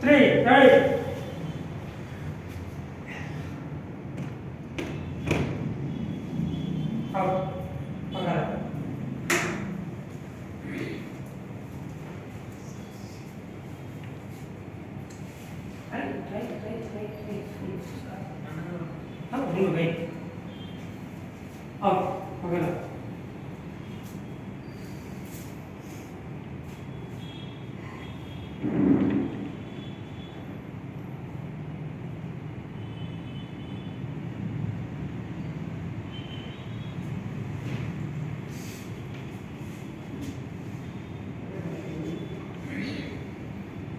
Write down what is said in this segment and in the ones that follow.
3 ready out pagara dulu baik out pagara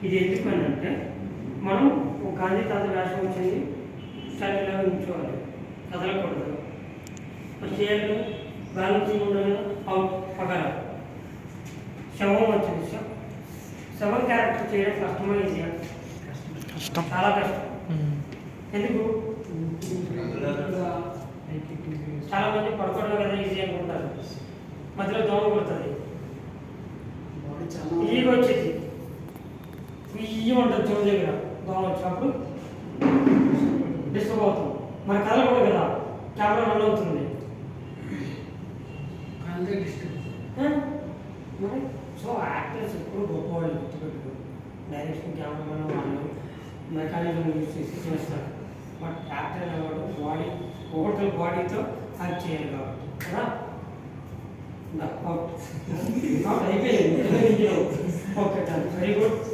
ఇది ఎందుకనంటే మనం గాంధీ తాత వేషం వచ్చింది స్టాండ్గా ఉంచుకోవాలి, కదలకూడదు, చేయాలి, బ్యాలెన్సింగ్ ఉండాలి. అవుట్ పగల శవం వచ్చింది, శవం క్యారెక్టర్ చేయడం కష్టమా ఈజీయా? కష్టం, చాలా కష్టం. ఎందుకు? చాలా మంది పడుకోవడం కదా ఈజీ అనుకుంటారు, మధ్యలో దోమ కొడుతుంది, ఈగ వచ్చేది ఇయ్యి ఉంటుంది చెవు దగ్గర, దోమ వచ్చినప్పుడు డిస్టర్బ్ అవుతుంది. మన కథలు కూడా కదా కెమెరా రన్ అవుతుంది మరి. సో యాక్టర్స్ ఎప్పుడు గొప్పవాళ్ళు గుర్తుపెట్టుకో, డైరెక్షన్ కెమెరామెన్ వాళ్ళు మెకానిజం యూజ్ చేసి చేస్తారు. బట్ యాక్టర్ అనేవాడు బాడీ టోటల్ బాడీతో యాక్ట్ చేయాలి కాబట్టి కదా. అవుట్ అయిపోయింది. Okay, very good.